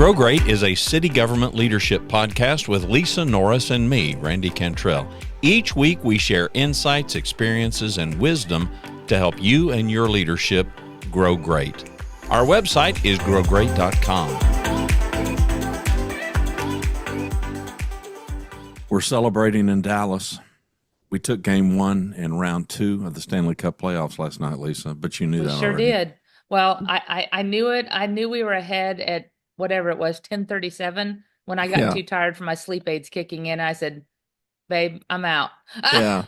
Grow Great is a city government leadership podcast with Lisa Norris and me, Randy Cantrell. Each week we share insights, experiences, and wisdom to help you and your leadership grow great. Our website is growgreat.com. We're celebrating in Dallas. We took game 1 in round 2 of the Stanley Cup playoffs last night, Lisa, but you knew that Sure already. did. Well, I knew it. I knew we were ahead at whatever it was, 10:37, when I got Yeah. too tired from my sleep aids kicking in. I said, babe, I'm out. Yeah.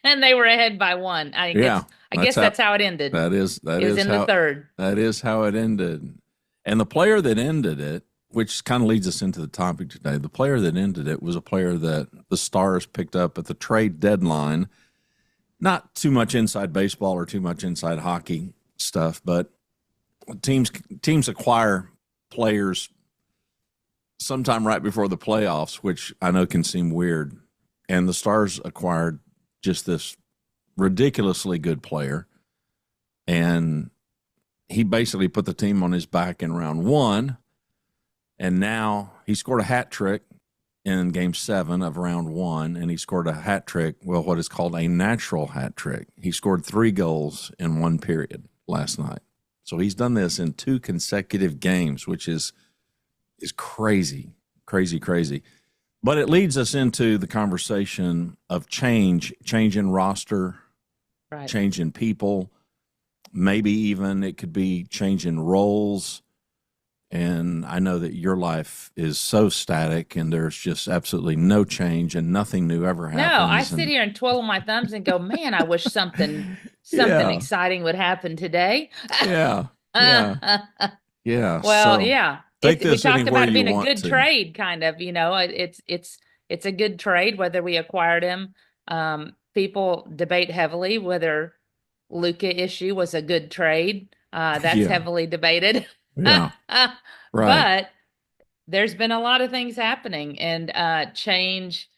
And they were ahead by 1. I guess that's how it ended. That is It was in the third. That is how it ended. And the player that ended it, which kind of leads us into the topic today, the player that ended it was a player that the Stars picked up at the trade deadline. Not too much inside baseball or too much inside hockey stuff, but teams acquire players sometime right before the playoffs, which I know can seem weird. And the Stars acquired just this ridiculously good player, and he basically put the team on his back in round 1, and now he scored a hat trick in game 7 of round 1, and he scored a hat trick, well, what is called a natural hat trick. He scored 3 goals in 1 period last night. So he's done this in 2 consecutive games, which is crazy. But it leads us into the conversation of change in roster, Right. change in people, maybe even it could be change in roles. And I know that your life is so static and there's just absolutely no change and nothing new ever happens. No, I sit here and twiddle my thumbs and go, man, I wish something Yeah. exciting would happen today. Yeah. Yeah. Well, So yeah. take We this talked anywhere about it being you a want good to. trade, kind of, it's a good trade, whether we acquired him. People debate heavily whether Luka issue was a good trade. That's Yeah. heavily debated. Yeah. Right. But there's been a lot of things happening, and change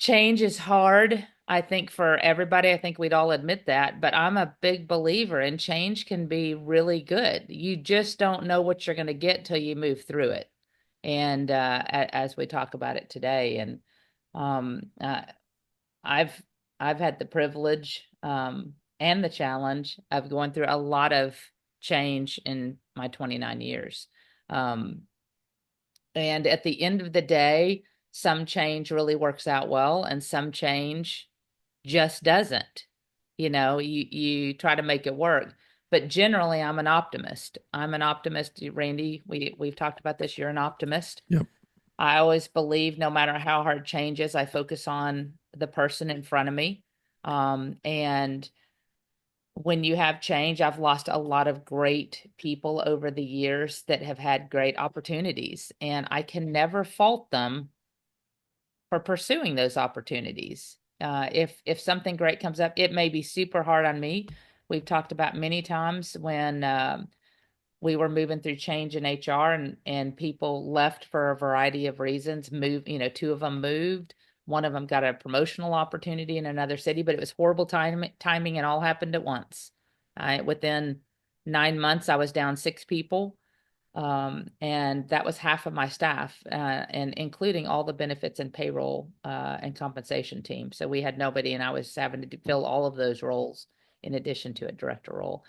is hard, I think, for everybody. I think we'd all admit that, but I'm a big believer in change can be really good. You just don't know what you're going to get till you move through it. And as we talk about it today, and I've had the privilege and the challenge of going through a lot of change in my 29 years. And at the end of the day, some change really works out well and some change just doesn't. You try to make it work. But generally, I'm an optimist. Randy. We've talked about this. You're an optimist. Yep. I always believe no matter how hard change is, I focus on the person in front of me. And when you have change, I've lost a lot of great people over the years that have had great opportunities, and I can never fault them for pursuing those opportunities. If something great comes up, it may be super hard on me. We've talked about many times when we were moving through change in HR and people left for a variety of reasons. 2 of them moved. One of them got a promotional opportunity in another city, but it was horrible timing and all happened at once. Within 9 months, I was down 6 people. And that was half of my staff, and including all the benefits and payroll and compensation team. So we had nobody, and I was having to fill all of those roles in addition to a director role.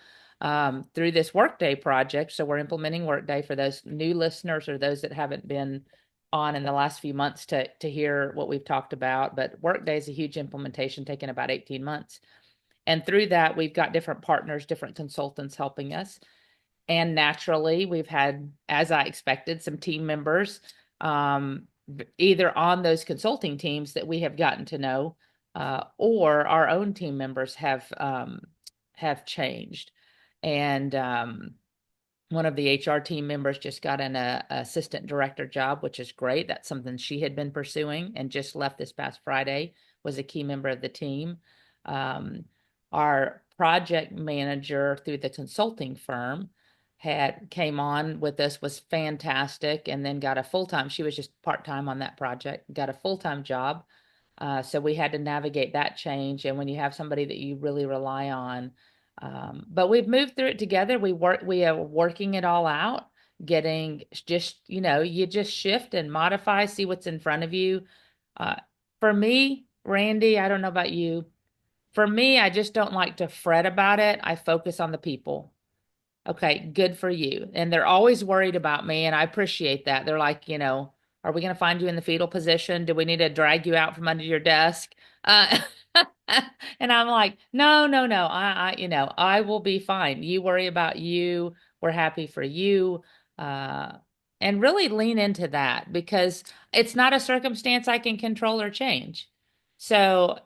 Through this Workday project, so we're implementing Workday for those new listeners or those that haven't been on in the last few months to hear what we've talked about. But Workday is a huge implementation, taking about 18 months. And through that, we've got different partners, different consultants helping us. And naturally, we've had, as I expected, some team members either on those consulting teams that we have gotten to know, or our own team members have changed. And one of the HR team members just got an assistant director job, which is great. That's something she had been pursuing and just left this past Friday, was a key member of the team. Our project manager through the consulting firm came on with us, was fantastic, and then got a full-time. She was just part-time on that project, got a full-time job. So we had to navigate that change. And when you have somebody that you really rely on, but we've moved through it together. We are working it all out. getting just, you just shift and modify, see what's in front of you. Uh, for me, Randy, I don't know about you. For me, I just don't like to fret about it. I focus on the people. Okay, good for you. And they're always worried about me, and I appreciate that. They're like, are we going to find you in the fetal position? Do we need to drag you out from under your desk? Uh, and I'm like, no, no, no. I will be fine. You worry about you. We're happy for you. Uh, and really lean into that because it's not a circumstance I can control or change. So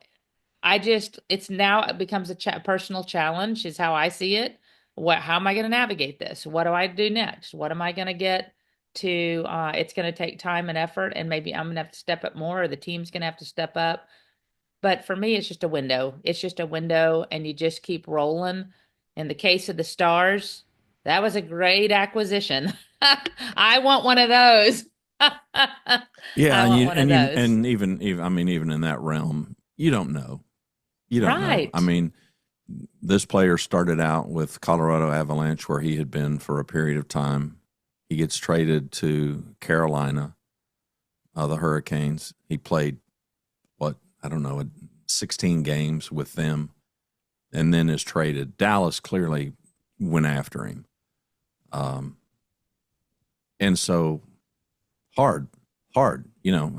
it's now it becomes a personal challenge is how I see it. How am I going to navigate this? What do I do next? What am I going to get to? It's going to take time and effort, and maybe I'm going to have to step up more, or the team's going to have to step up. But for me, it's just a window. It's just a window, and you just keep rolling. In the case of the Stars, that was a great acquisition. I want one of those. Yeah, I want one of those. and even I mean, even in that realm, you don't know. You don't know. Right. I mean, this player started out with Colorado Avalanche, where he had been for a period of time. He gets traded to Carolina, the Hurricanes. He played, what, I don't know, 16 games with them, and then is traded. Dallas clearly went after him. And so hard. I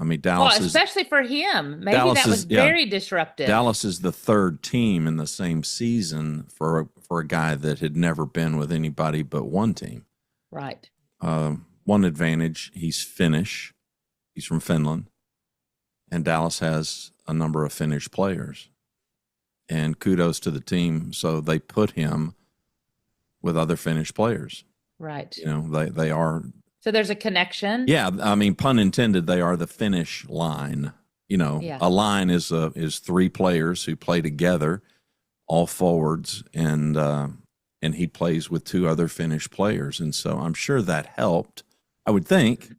mean, Dallas Well, especially for him. Maybe Dallas that was very disruptive. Dallas is the third team in the same season for a guy that had never been with anybody but one team. Right. One advantage, he's Finnish. He's from Finland. And Dallas has a number of Finnish players. And kudos to the team. So they put him with other Finnish players. Right. They are. So there's a connection. Yeah, I mean, pun intended. They are the Finnish line. Yeah. A line is three players who play together, all forwards, and he plays with two other Finnish players, and so I'm sure that helped. I would think.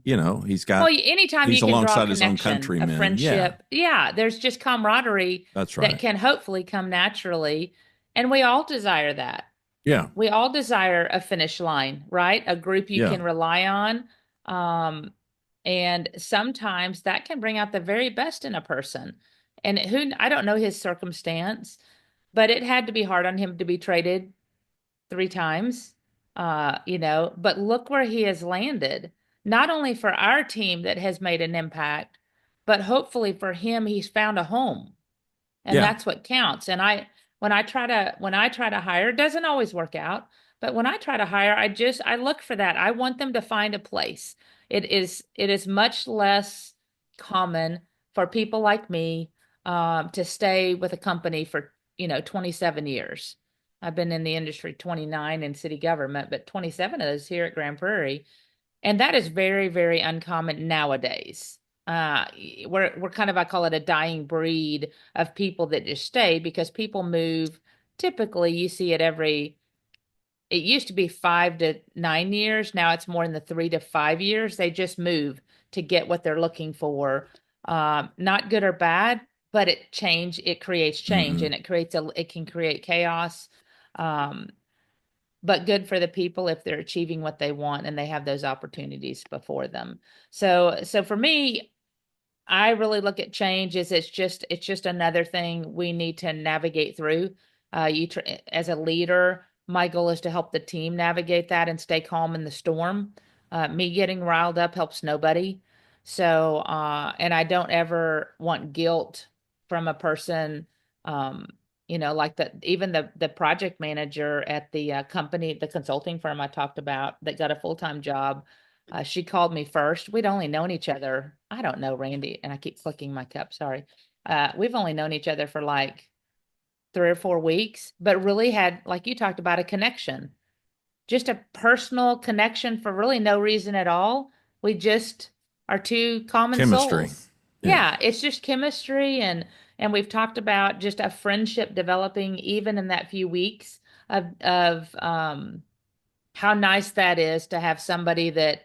He's got. Well, anytime he's you can draw a alongside his own connection, countrymen. a friendship, yeah, there's just camaraderie. That's right. That can hopefully come naturally, and we all desire that. Yeah. We all desire a finish line, right? A group you can rely on. And sometimes that can bring out the very best in a person. And I don't know his circumstance, but it had to be hard on him to be traded 3 times. But look where he has landed. Not only for our team that has made an impact, but hopefully for him, he's found a home. And that's what counts. And when I try to hire, it doesn't always work out, but when I try to hire, I look for that. I want them to find a place. It is much less common for people like me to stay with a company for 27 years. I've been in the industry 29 in city government, but 27 of those here at Grand Prairie, and that is very, very uncommon nowadays. We're kind of, I call it a dying breed of people that just stay because people move. Typically, you see it it used to be 5 to 9 years. Now it's more in the 3 to 5 years. They just move to get what they're looking for. Not good or bad, but it creates change, and it can create chaos. But good for the people if they're achieving what they want and they have those opportunities before them. So for me, I really look at change as it's just another thing we need to navigate through. As a leader, my goal is to help the team navigate that and stay calm in the storm. Me getting riled up helps nobody. So, and I don't ever want guilt from a person. Like even the project manager at the company, the consulting firm I talked about that got a full-time job. She called me first. We'd only known each other. I don't know, Randy, and I keep clicking my cup. Sorry. We've only known each other for like 3 or 4 weeks, but really had, like you talked about, a connection, just a personal connection for really no reason at all. We just are two common chemistry. Souls. Yeah, it's just chemistry, and we've talked about just a friendship developing even in that few weeks of how nice that is to have somebody that,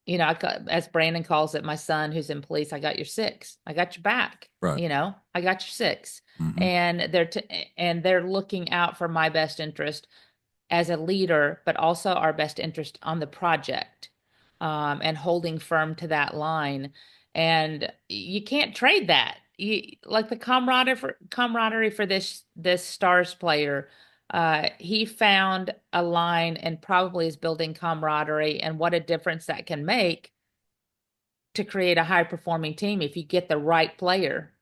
as Brandon calls it, my son who's in police, I got your 6. I got your back. Right. I got your 6. Mm-hmm. And they're looking out for my best interest. as a leader, but also our best interest on the project, and holding firm to that line. And you can't trade that. Like the camaraderie for this Stars player. He found a line and probably is building camaraderie, and what a difference that can make to create a high performing team if you get the right player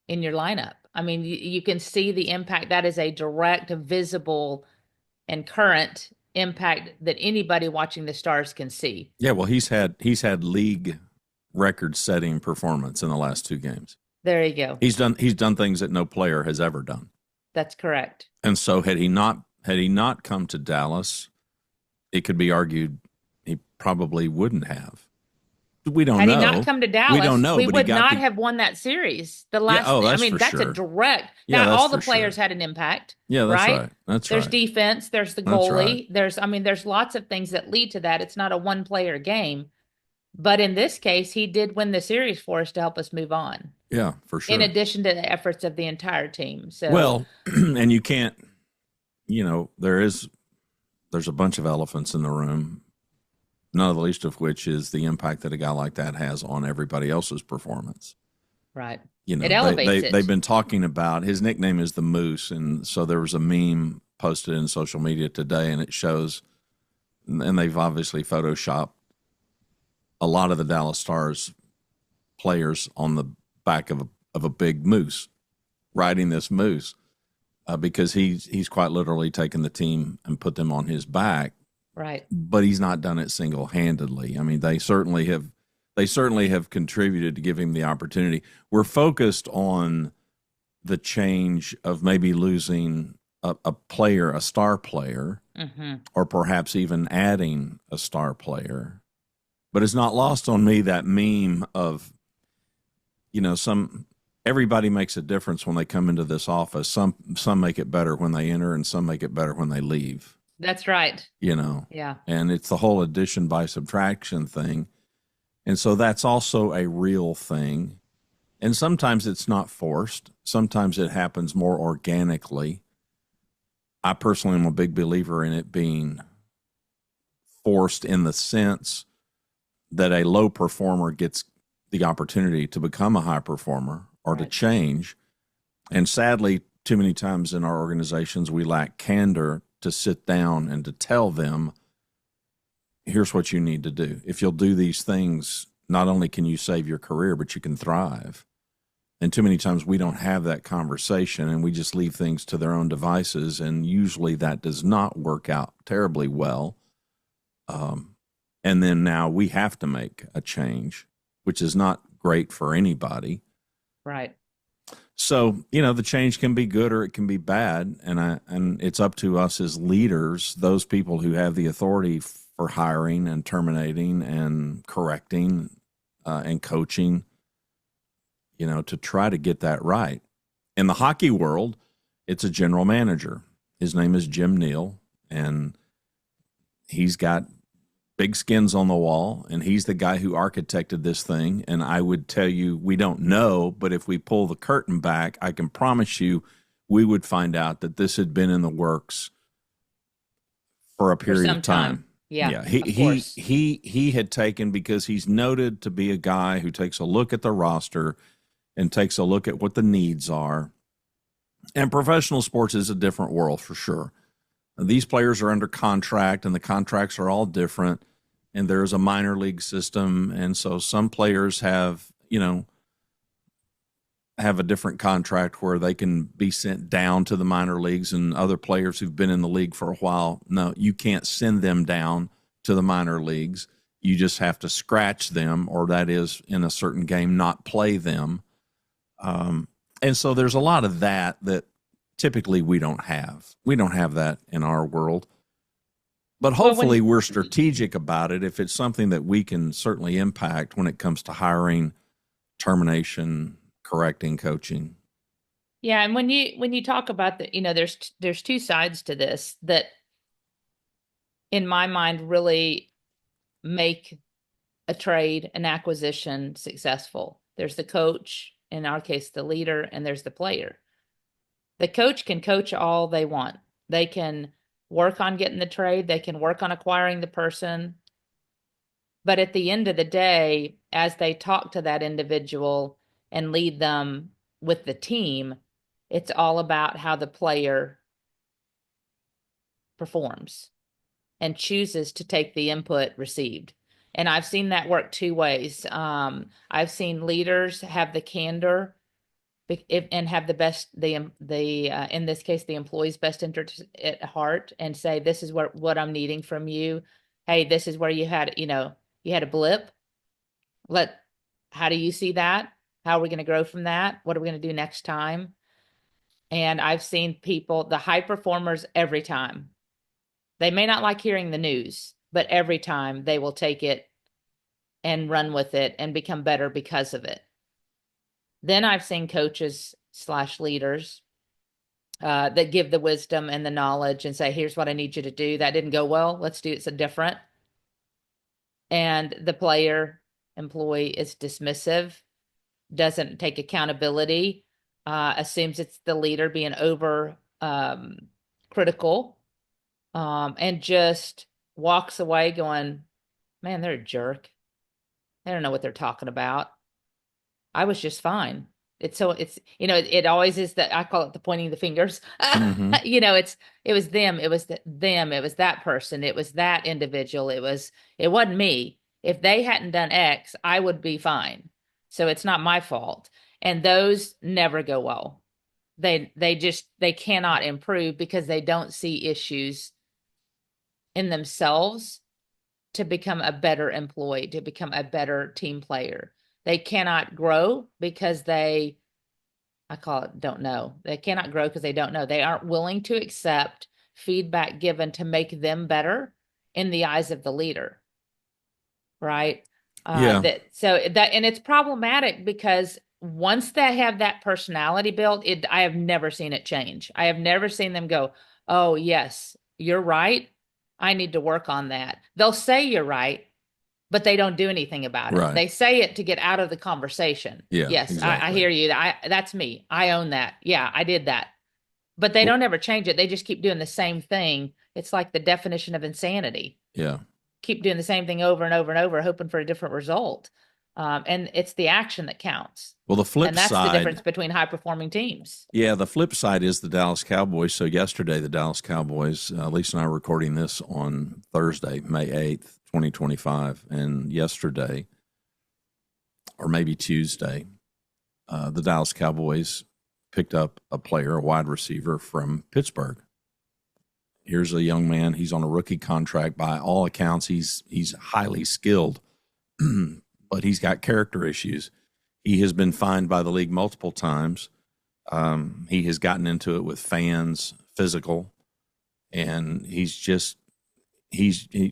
in your lineup. I mean, you can see the impact. That is a direct, visible, and current impact that anybody watching the Stars can see. Yeah, well, he's had league record setting performance in the last 2 games. There you go. He's done things that no player has ever done. That's correct. And so had he not come to Dallas, it could be argued he probably wouldn't have. We don't know. Had he not come to Dallas, we don't know. We but would not have won that series. The last, that's I mean, for that's sure. a direct. Yeah, now, that's all the for players sure. had an impact. Yeah, that's right. right. That's there's right. defense. There's the That's goalie. right. There's lots of things that lead to that. It's not a one player game, but in this case, he did win the series for us to help us move on. Yeah, for sure. In addition to the efforts of the entire team. So well, and you can't. There's a bunch of elephants in the room. None of the least of which is the impact that a guy like that has on everybody else's performance. Right. It elevates it. They've been talking about his nickname is the Moose, and so there was a meme posted in social media today, and it shows, and they've obviously photoshopped a lot of the Dallas Stars players on the back of a big moose, riding this moose, because he's quite literally taken the team and put them on his back. Right. But he's not done it single-handedly. I mean, they certainly have contributed to give him the opportunity. We're focused on the change of maybe losing a player, a star player, or perhaps even adding a star player. But it's not lost on me that meme of, everybody makes a difference when they come into this office. Some make it better when they enter, and some make it better when they leave. That's right. Yeah. And it's the whole addition by subtraction thing. And so that's also a real thing. And sometimes it's not forced. Sometimes it happens more organically. I personally am a big believer in it being forced in the sense that a low performer gets the opportunity to become a high performer or to change. And sadly, too many times in our organizations, we lack candor to sit down and to tell them, here's what you need to do. If you'll do these things, not only can you save your career, but you can thrive. And too many times we don't have that conversation, and we just leave things to their own devices. And usually that does not work out terribly well. And then now we have to make a change, which is not great for anybody. Right. So, the change can be good or it can be bad. And it's up to us as leaders, those people who have the authority for hiring and terminating and correcting and coaching, to try to get that right. In the hockey world, it's a general manager. His name is Jim Neal, and he's got big skins on the wall, and he's the guy who architected this thing. And I would tell you, we don't know, but if we pull the curtain back, I can promise you we would find out that this had been in the works for a period of time. Yeah. He had taken, because he's noted to be a guy who takes a look at the roster and takes a look at what the needs are. And professional sports is a different world for sure. These players are under contract, and the contracts are all different, and there's a minor league system. And so some players have a different contract where they can be sent down to the minor leagues, and other players who've been in the league for a while, no, you can't send them down to the minor leagues. You just have to scratch them, or that is in a certain game, not play them. And so there's a lot of that typically we don't have. We don't have that in our world. But hopefully we're strategic about it if it's something that we can certainly impact when it comes to hiring, termination, correcting, coaching. Yeah, and when you talk about there's two sides to this that in my mind really make a trade, an acquisition successful. There's the coach, in our case the leader, and there's the player. The coach can coach all they want. They can work on getting the trade, they can work on acquiring the person. But at the end of the day, as they talk to that individual and lead them with the team, it's all about how the player performs and chooses to take the input received. And I've seen that work two ways. I've seen leaders have the candor and have the best, in this case, the employee's best interest at heart, and say, this is what I'm needing from you. Hey, this is where you had a blip. How do you see that? How are we going to grow from that? What are we going to do next time? And I've seen people, the high performers, every time. They may not like hearing the news, but every time they will take it and run with it and become better because of it. Then I've seen coaches / leaders that give the wisdom and the knowledge and say, here's what I need you to do. That didn't go well. Let's do it so different. And the employee is dismissive, doesn't take accountability, assumes it's the leader being over critical, and just walks away going, man, they're a jerk. They don't know what they're talking about. I was just fine. It always is that, I call it the pointing the fingers. Mm-hmm. It was them. It was them. It was that person. It was that individual. It wasn't me. If they hadn't done X, I would be fine. So it's not my fault. And those never go well. They cannot improve because they don't see issues in themselves to become a better employee, to become a better team player. They cannot grow because I call it don't know. They cannot grow because they don't know. They aren't willing to accept feedback given to make them better in the eyes of the leader. Right? Yeah. And it's problematic because once they have that personality built, I have never seen it change. I have never seen them go, oh, yes, you're right. I need to work on that. They'll say you're right, but they don't do anything about it. Right. They say it to get out of the conversation. Yeah, yes, exactly. I hear you. That's me. I own that. Yeah, I did that. But they don't ever change it. They just keep doing the same thing. It's like the definition of insanity. Yeah. Keep doing the same thing over and over and over, hoping for a different result. And it's the action that counts. Well, the flip side. And that's the difference between high-performing teams. Yeah, the flip side is the Dallas Cowboys. So yesterday, the Dallas Cowboys, Lisa and I are recording this on Thursday, May 8th, 2025. And yesterday, or maybe Tuesday, the Dallas Cowboys picked up a player, a wide receiver from Pittsburgh. Here's a young man. He's on a rookie contract. By all accounts, he's highly skilled, but he's got character issues. He has been fined by the league multiple times. He has gotten into it with fans, physical, and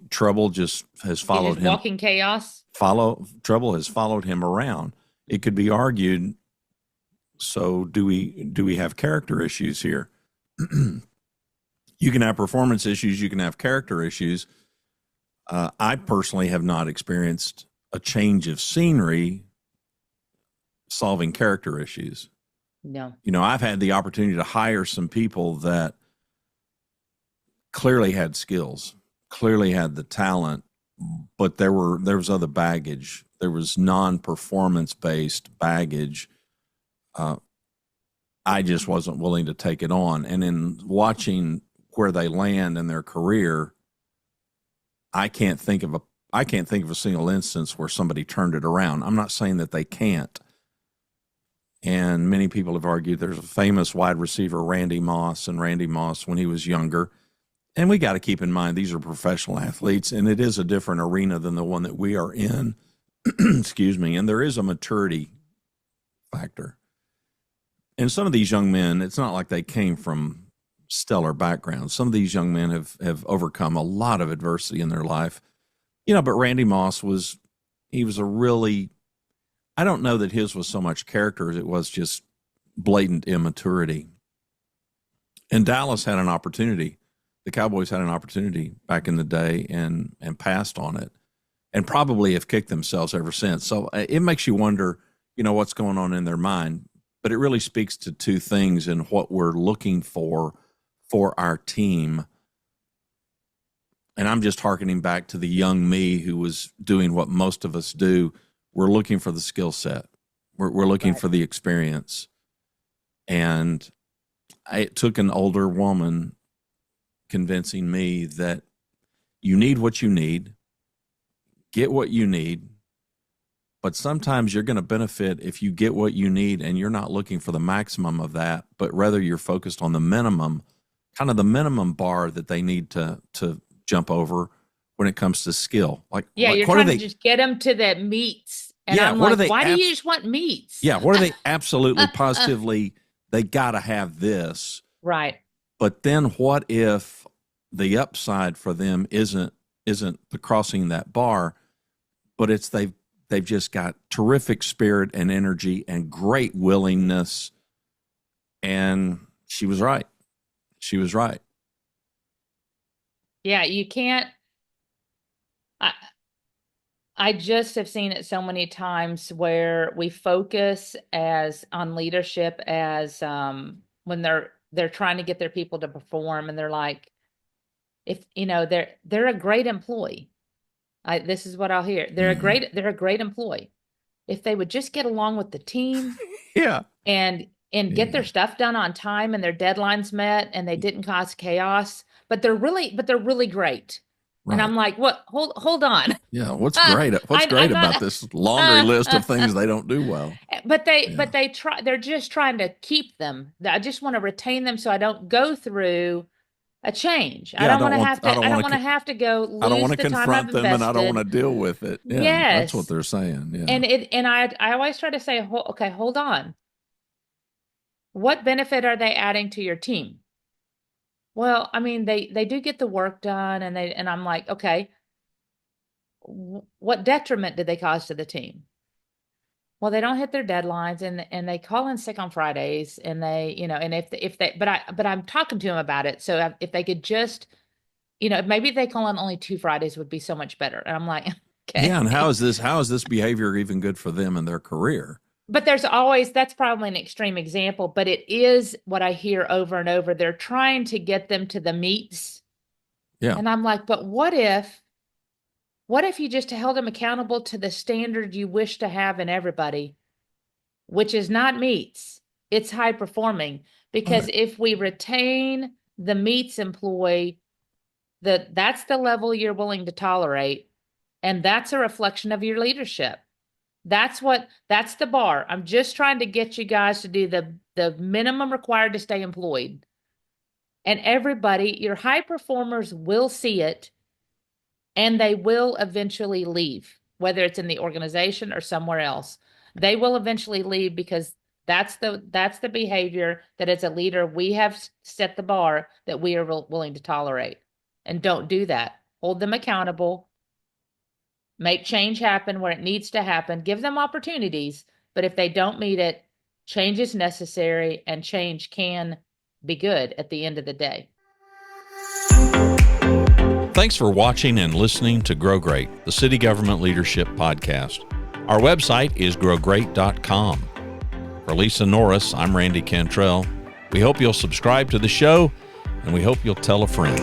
trouble just has followed him. Walking chaos. Trouble has followed him around. It could be argued. So do we have character issues here? You can have performance issues. You can have character issues. I personally have not experienced a change of scenery solving character issues. No. I've had the opportunity to hire some people that clearly had skills, clearly had the talent, but there was other baggage. There was non-performance based baggage. I just wasn't willing to take it on. And in watching where they land in their career, I can't think of a single instance where somebody turned it around. I'm not saying that they can't. And many people have argued there's a famous wide receiver, Randy Moss, when he was younger. And we got to keep in mind, these are professional athletes, and it is a different arena than the one that we are in. Excuse me. And there is a maturity factor. And some of these young men, it's not like they came from stellar backgrounds. Some of these young men have overcome a lot of adversity in their life. But Randy Moss he was a really, I don't know that his was so much character as it was just blatant immaturity. And Dallas had an opportunity. The Cowboys had an opportunity back in the day and passed on it, and probably have kicked themselves ever since. So it makes you wonder, what's going on in their mind. But it really speaks to two things in what we're looking for our team. and I'm just hearkening back to the young me who was doing what most of us do. We're looking for the skill set. We're looking Right. for the experience. And it took an older woman convincing me that you need what you need, get what you need, but sometimes you're going to benefit if you get what you need and you're not looking for the maximum of that, but rather you're focused on the minimum, kind of the minimum bar that they need to jump over when it comes to skill. Like, Yeah, like you're what are trying to they? just get them to the meats. And Yeah, I'm what are like, they why do you abs- just want meats? Yeah, what are they absolutely positively? They got to have this. Right. But then what if the upside for them isn't the crossing that bar, but it's they've just got terrific spirit and energy and great willingness. And she was right. She was right. Yeah, you can't. I just have seen it so many times where we focus as on leadership as when they're trying to get their people to perform, and they're like, if you know they're a great employee. This is what I'll hear. They're a great employee. If they would just get along with the team Yeah. and get their stuff done on time and their deadlines met and they didn't cause chaos, but they're really great. Right. And I'm like, what? Hold on. Yeah. What's great? What's great about this laundry list of things they don't do well? But they try. They're just trying to keep them. I just want to retain them so I don't go through a change. I don't want to have to. I don't want to have to go. Lose I don't want to the time confront I've them, and I don't invested. want to deal with it. Yeah, Yes, that's what they're saying. Yeah, and I always try to say, okay, hold on. What benefit are they adding to your team? Well, I mean, they do get the work done, and I'm like, okay, what detriment did they cause to the team? Well, they don't hit their deadlines, and they call in sick on Fridays, and they, and if they, but I'm talking to them about it. So if they could just, maybe they call in only 2 Fridays would be so much better. And I'm like, okay. Yeah, and how is this behavior even good for them in their career? But that's probably an extreme example, but it is what I hear over and over. They're trying to get them to the meets. Yeah. And I'm like, but what if you just held them accountable to the standard you wish to have in everybody, which is not meets, it's high performing. Because if we retain the meets employee, that's the level you're willing to tolerate. And that's a reflection of your leadership. That's the bar. I'm just trying to get you guys to do the minimum required to stay employed. And everybody, your high performers will see it, and they will eventually leave, whether it's in the organization or somewhere else. They will eventually leave because that's the behavior that as a leader, we have set the bar that we are willing to tolerate. And don't do that. Hold them accountable. Make change happen where it needs to happen. Give them opportunities, but if they don't meet it, change is necessary, and change can be good at the end of the day. Thanks for watching and listening to Grow Great, the City Government Leadership Podcast. Our website is growgreat.com. For Lisa Norris, I'm Randy Cantrell. We hope you'll subscribe to the show, and we hope you'll tell a friend.